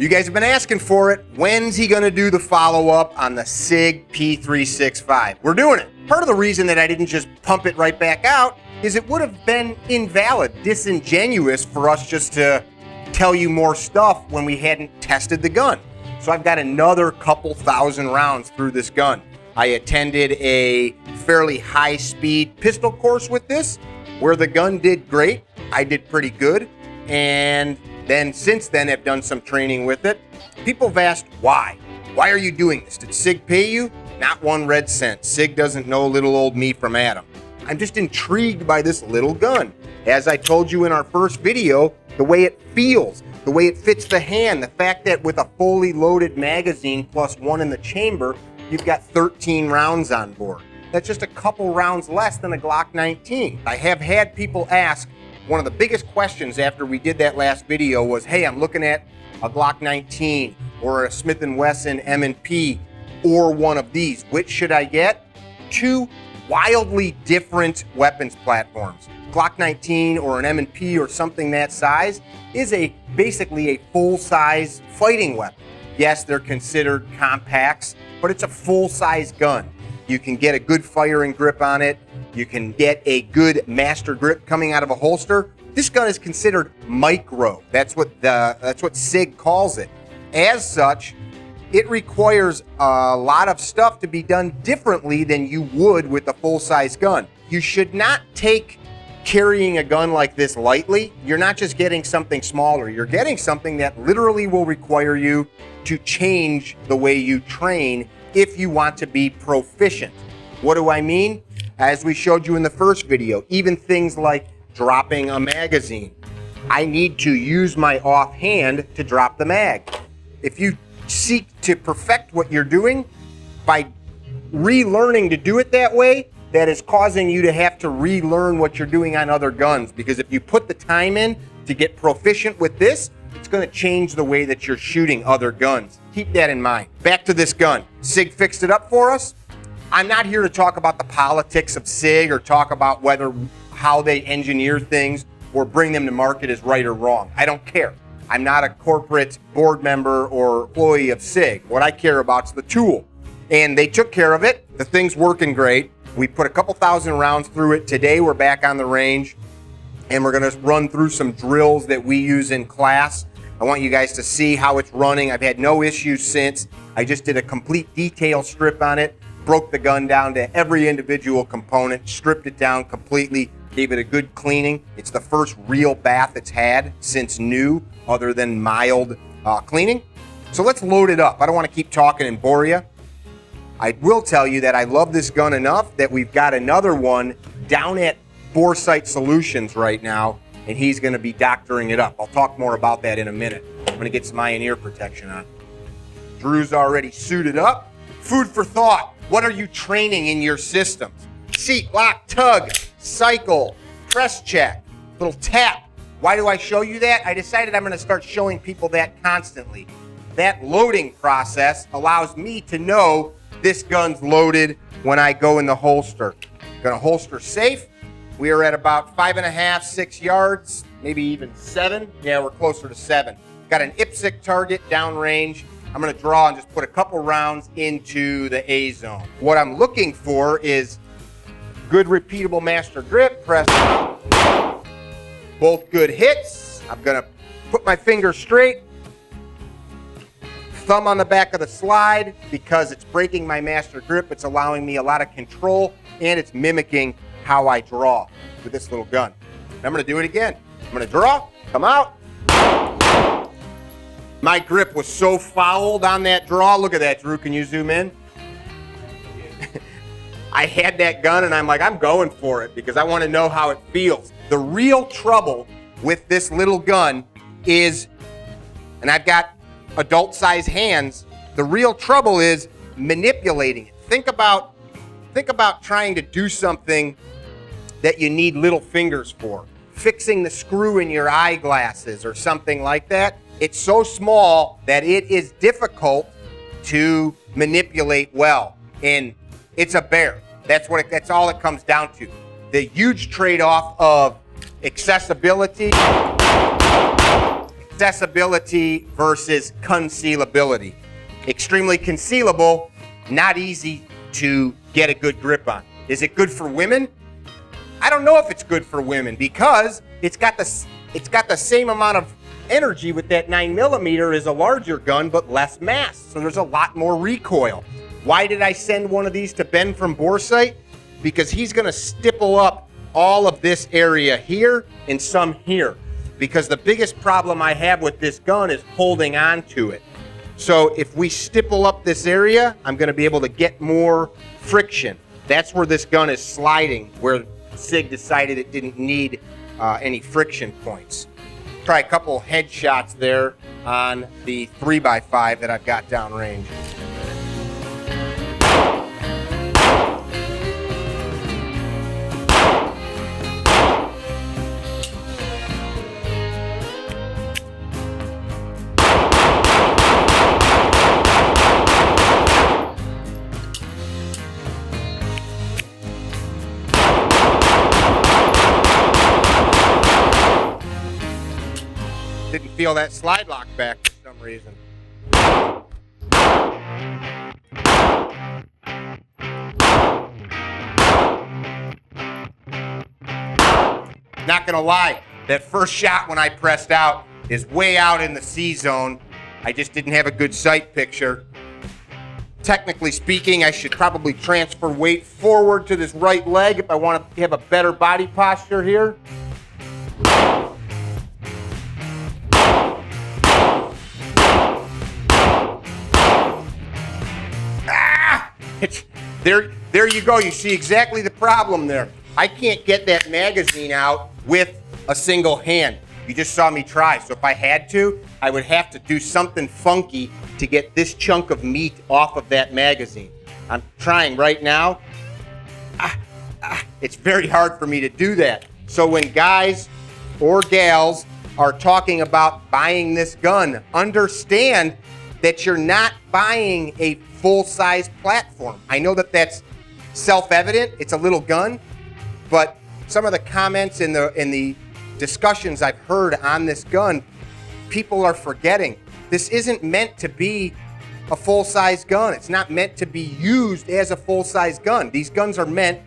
You guys have been asking for it. When's he gonna do the follow-up on the SIG P365? We're doing it. Part of the reason that I didn't just pump it right back out is it would have been invalid, disingenuous for us just to tell you more stuff when we hadn't tested the gun. So I've got another couple thousand rounds through this gun. I attended a fairly high-speed pistol course with this, where the gun did great. I did pretty good. And then since then, I've done some training with it. People have asked, why? Why are you doing this? Did SIG pay you? Not one red cent. SIG doesn't know little old me from Adam. I'm just intrigued by this little gun. As I told you in our first video, the way it feels, the way it fits the hand, the fact that with a fully loaded magazine plus one in the chamber, you've got 13 rounds on board. That's just a couple rounds less than a Glock 19. I have had people ask, one of the biggest questions after we did that last video was, hey, I'm looking at a Glock 19 or a Smith & Wesson M&P or one of these. Which should I get? Two wildly different weapons platforms. Glock 19 or an M&P or something that size is basically a full-size fighting weapon. Yes, they're considered compacts, but it's a full-size gun. You can get a good firing grip on it. You can get a good master grip coming out of a holster. This gun is considered micro. That's what SIG calls it. As such, it requires a lot of stuff to be done differently than you would with a full-size gun. You should not take carrying a gun like this lightly. You're not just getting something smaller. You're getting something that literally will require you to change the way you train if you want to be proficient. What do I mean? As we showed you in the first video, even things like dropping a magazine. I need to use my offhand to drop the mag. If you seek to perfect what you're doing by relearning to do it that way, that is causing you to have to relearn what you're doing on other guns. Because if you put the time in to get proficient with this, it's going to change the way that you're shooting other guns. Keep that in mind. Back to this gun. SIG fixed it up for us. I'm not here to talk about the politics of SIG or talk about how they engineer things or bring them to market is right or wrong. I don't care. I'm not a corporate board member or employee of SIG. What I care about is the tool. And they took care of it. The thing's working great. We put a couple thousand rounds through it. Today we're back on the range and we're going to run through some drills that we use in class. I want you guys to see how it's running. I've had no issues since. I just did a complete detail strip on it, broke the gun down to every individual component, stripped it down completely, gave it a good cleaning. It's the first real bath it's had since new, other than mild cleaning. So let's load it up. I don't want to keep talking and bore you. I will tell you that I love this gun enough that we've got another one down at Foresight Solutions right now, and he's going to be doctoring it up. I'll talk more about that in a minute. I'm going to get some eye and ear protection on. Drew's already suited up. Food for thought. What are you training in your systems? Seat, lock, tug, cycle, press check, little tap. Why do I show you that? I decided I'm going to start showing people that constantly. That loading process allows me to know this gun's loaded when I go in the holster. Gonna holster safe. We are at about 5.5, 6 yards, maybe even 7. Yeah, we're closer to 7. Got an IPSC target downrange. I'm gonna draw and just put a couple rounds into the A zone. What I'm looking for is good repeatable master grip, press, both good hits. I'm gonna put my finger straight, thumb on the back of the slide because it's breaking my master grip. It's allowing me a lot of control and it's mimicking how I draw with this little gun. And I'm gonna do it again. I'm gonna draw, come out. My grip was so fouled on that draw. Look at that, Drew, can you zoom in? I had that gun and I'm like, I'm going for it because I wanna know how it feels. The real trouble with this little gun is, and I've got adult size hands, the real trouble is manipulating it. Think about trying to do something that you need little fingers for. Fixing the screw in your eyeglasses or something like that. It's so small that it is difficult to manipulate well. And it's a bear. That's all it comes down to. The huge trade-off of accessibility accessibility versus concealability. Extremely concealable, not easy to get a good grip on. Is it good for women? I don't know if it's good for women because it's got the same amount of energy with that 9mm as a larger gun, but less mass. So there's a lot more recoil. Why did I send one of these to Ben from Boresight? Because he's gonna stipple up all of this area here and some here. Because the biggest problem I have with this gun is holding on to it. So if we stipple up this area, I'm gonna be able to get more friction. That's where this gun is sliding, where SIG decided it didn't need any friction points. Try a couple headshots there on the 3x5 that I've got downrange. Didn't feel that slide lock back for some reason. Not gonna lie, that first shot when I pressed out is way out in the C zone. I just didn't have a good sight picture. Technically speaking, I should probably transfer weight forward to this right leg if I want to have a better body posture here. There you go. You see exactly the problem there. I can't get that magazine out with a single hand. You just saw me try. So if I had to, I would have to do something funky to get this chunk of meat off of that magazine. I'm trying right now. It's very hard for me to do that. So when guys or gals are talking about buying this gun, understand that you're not buying a full-size platform. I know that that's self-evident. It's a little gun, but some of the comments in the discussions I've heard on this gun, people are forgetting this isn't meant to be a full-size gun. It's not meant to be used as a full-size gun. These guns are meant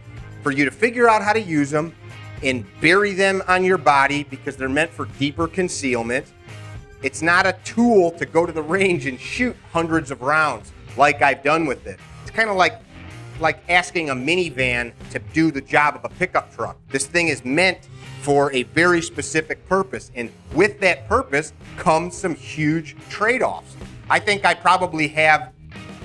for you to figure out how to use them and bury them on your body because they're meant for deeper concealment. It's not a tool to go to the range and shoot hundreds of rounds like I've done with it. It's kind of like asking a minivan to do the job of a pickup truck. This thing is meant for a very specific purpose, and with that purpose comes some huge trade-offs. I think I probably have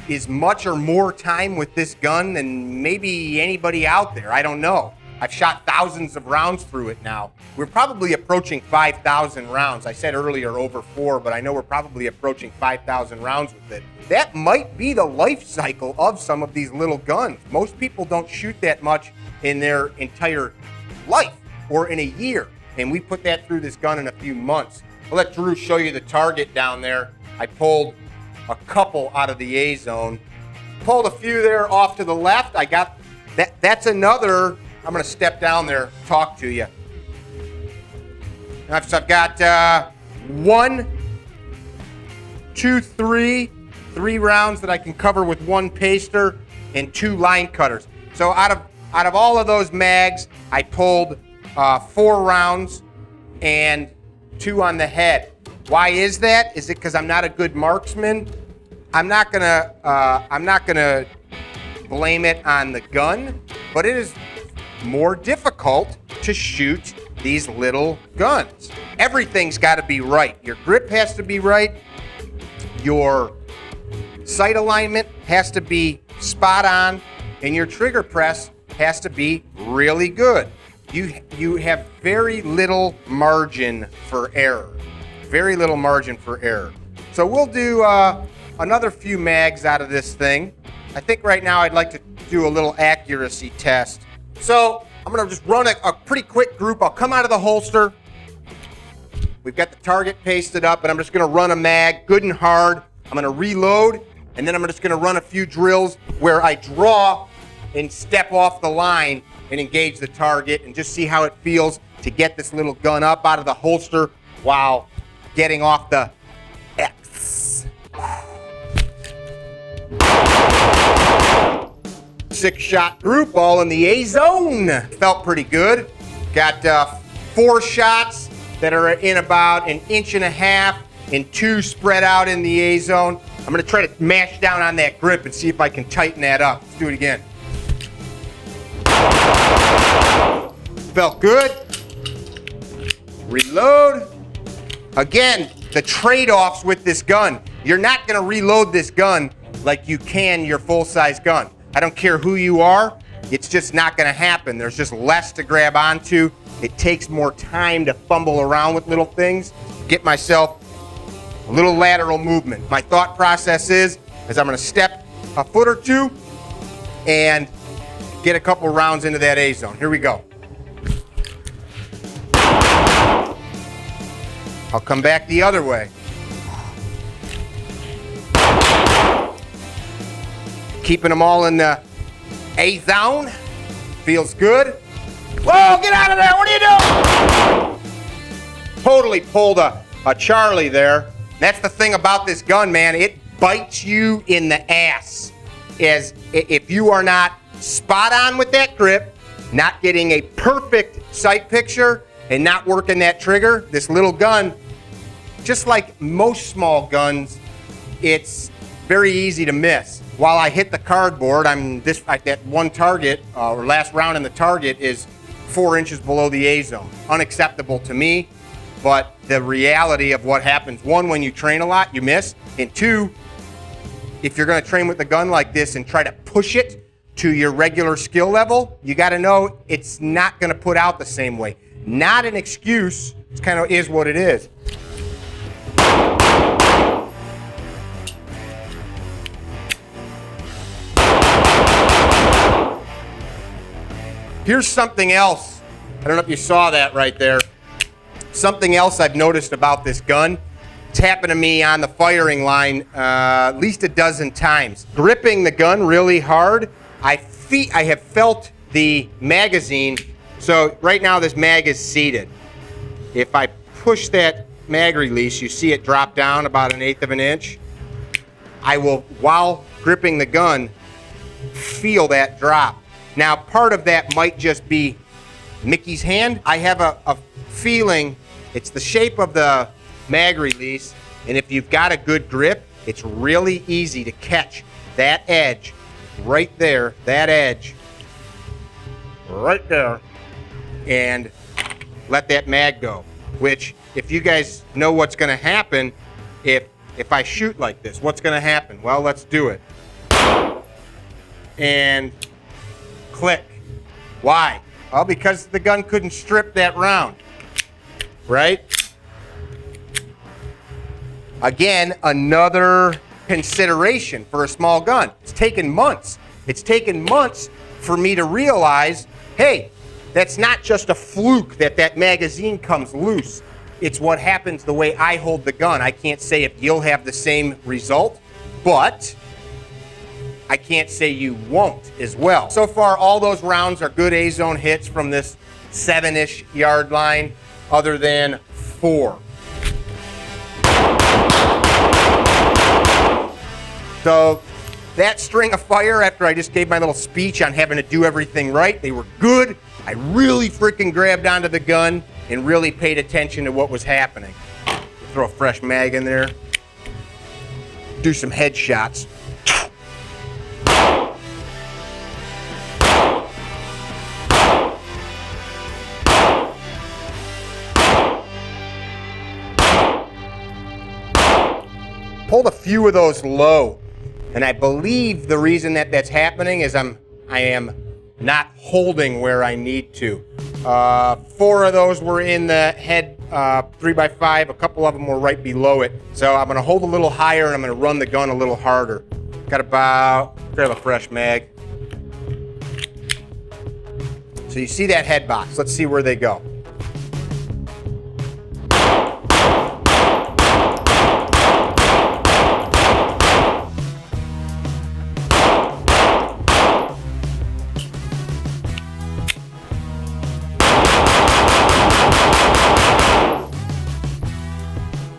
as much or more time with this gun than maybe anybody out there. I don't know. I've shot thousands of rounds through it now. We're probably approaching 5,000 rounds. I said earlier over 4, but I know we're probably approaching 5,000 rounds with it. That might be the life cycle of some of these little guns. Most people don't shoot that much in their entire life or in a year. And we put that through this gun in a few months. I'll let Drew show you the target down there. I pulled a couple out of the A zone. Pulled a few there off to the left. I got that. That's another. I'm going to step down there, talk to you. So I've got 1, 2, 3 rounds that I can cover with 1 paster and 2 line cutters. So out of all of those mags, I pulled 4 rounds and 2 on the head. Why is that? Is it because I'm not a good marksman? I'm not gonna blame it on the gun, but it is more difficult to shoot these little guns. Everything's got to be right. Your grip has to be right. Your sight alignment has to be spot on, and your trigger press has to be really good. You have very little margin for error. Very little margin for error. So we'll do another few mags out of this thing. I think right now I'd like to do a little accuracy test. So I'm gonna just run a pretty quick group. I'll come out of the holster. We've got the target pasted up, and I'm just gonna run a mag good and hard. I'm gonna reload, and then I'm just gonna run a few drills where I draw and step off the line and engage the target and just see how it feels to get this little gun up out of the holster while getting off the X. 6-shot group, all in the A zone. Felt pretty good. Got 4 shots that are in about 1.5 inches and 2 spread out in the A zone. I'm gonna try to mash down on that grip and see if I can tighten that up. Let's do it again. Felt good. Reload. Again, the trade-offs with this gun. You're not gonna reload this gun like you can your full-size gun. I don't care who you are, it's just not gonna happen. There's just less to grab onto. It takes more time to fumble around with little things. Get myself a little lateral movement. My thought process is I'm gonna step a foot or two and get a couple rounds into that A zone. Here we go. I'll come back the other way. Keeping them all in the A zone. Feels good. Whoa, get out of there, what are you doing? Totally pulled a Charlie there. That's the thing about this gun, man. It bites you in the ass. As if you are not spot on with that grip, not getting a perfect sight picture, and not working that trigger, this little gun, just like most small guns, it's very easy to miss. While I hit the cardboard, that one target, or last round in the target is 4 inches below the A zone. Unacceptable to me, but the reality of what happens, one, when you train a lot, you miss, and two, if you're gonna train with a gun like this and try to push it to your regular skill level, you gotta know it's not gonna put out the same way. Not an excuse, it kind of is what it is. Here's something else. I don't know if you saw that right there. Something else I've noticed about this gun. It's happened to me on the firing line at least a dozen times. Gripping the gun really hard, I have felt the magazine. So right now this mag is seated. If I push that mag release, you see it drop down about 1/8 of an inch. I will, while gripping the gun, feel that drop. Now, part of that might just be Mickey's hand. I have a feeling it's the shape of the mag release, and if you've got a good grip, it's really easy to catch that edge right there, that edge right there, and let that mag go. Which, if you guys know what's gonna happen, if I shoot like this, what's gonna happen? Well, let's do it. And click. Why? Well, because the gun couldn't strip that round, right? Again, another consideration for a small gun. It's taken months. It's taken months for me to realize, hey, that's not just a fluke that magazine comes loose. It's what happens the way I hold the gun. I can't say if you'll have the same result, but I can't say you won't as well. So far, all those rounds are good A-zone hits from this 7-ish yard line, other than 4. So that string of fire, after I just gave my little speech on having to do everything right, they were good. I really freaking grabbed onto the gun and really paid attention to what was happening. Throw a fresh mag in there. Do some headshots. Pulled a few of those low, and I believe the reason that's happening is I am not holding where I need to. 4 of those were in the head 3x5, a couple of them were right below it. So I'm gonna hold a little higher and I'm gonna run the gun a little harder. Got about, grab a fresh mag. So you see that head box, let's see where they go.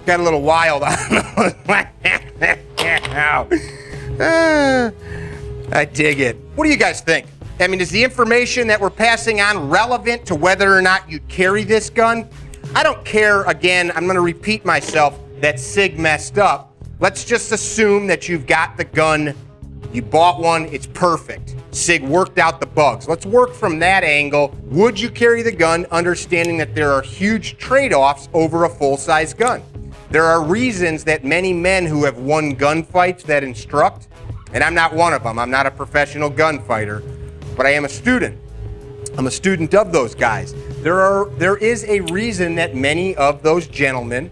got a little wild on I dig it. What do you guys think? I mean, is the information that we're passing on relevant to whether or not you'd carry this gun? I don't care, again, I'm gonna repeat myself, that SIG messed up. Let's just assume that you've got the gun, you bought one, it's perfect. SIG worked out the bugs. Let's work from that angle. Would you carry the gun, understanding that there are huge trade-offs over a full-size gun? There are reasons that many men who have won gunfights that instruct, and I'm not one of them, I'm not a professional gunfighter, but I am a student. I'm a student of those guys. There is a reason that many of those gentlemen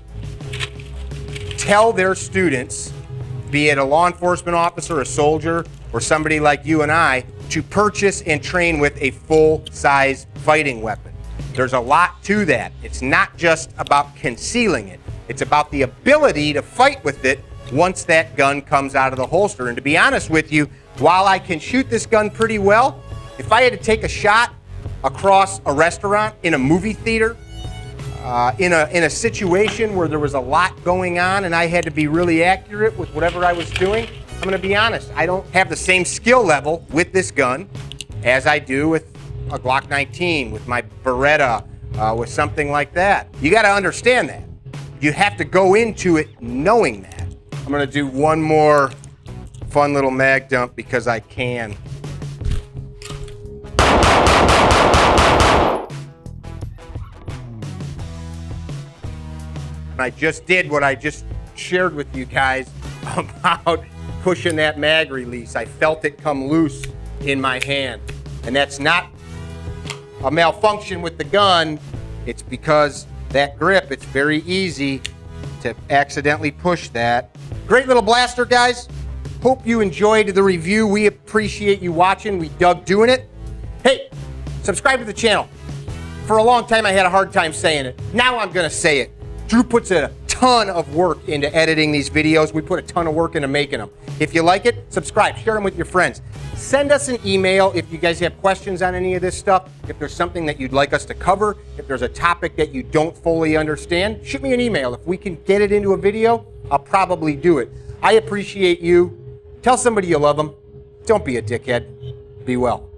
tell their students, be it a law enforcement officer, a soldier, or somebody like you and I, to purchase and train with a full-size fighting weapon. There's a lot to that. It's not just about concealing it. It's about the ability to fight with it once that gun comes out of the holster. And to be honest with you, while I can shoot this gun pretty well, if I had to take a shot across a restaurant, in a movie theater, in a situation where there was a lot going on and I had to be really accurate with whatever I was doing, I'm gonna be honest, I don't have the same skill level with this gun as I do with a Glock 19, with my Beretta, with something like that. You gotta understand that. You have to go into it knowing that. I'm gonna do one more fun little mag dump because I can. I just did what I just shared with you guys about pushing that mag release. I felt it come loose in my hand. And that's not a malfunction with the gun. It's because that grip, it's very easy to accidentally push that. Great little blaster, guys. Hope you enjoyed the review. We appreciate you watching. We dug doing it. Hey, subscribe to the channel. For a long time, I had a hard time saying it. Now I'm gonna say it. Drew puts a ton of work into editing these videos. We put a ton of work into making them. If you like it, subscribe, share them with your friends. Send us an email if you guys have questions on any of this stuff. If there's something that you'd like us to cover, if there's a topic that you don't fully understand, shoot me an email. If we can get it into a video, I'll probably do it. I appreciate you. Tell somebody you love them. Don't be a dickhead. Be well.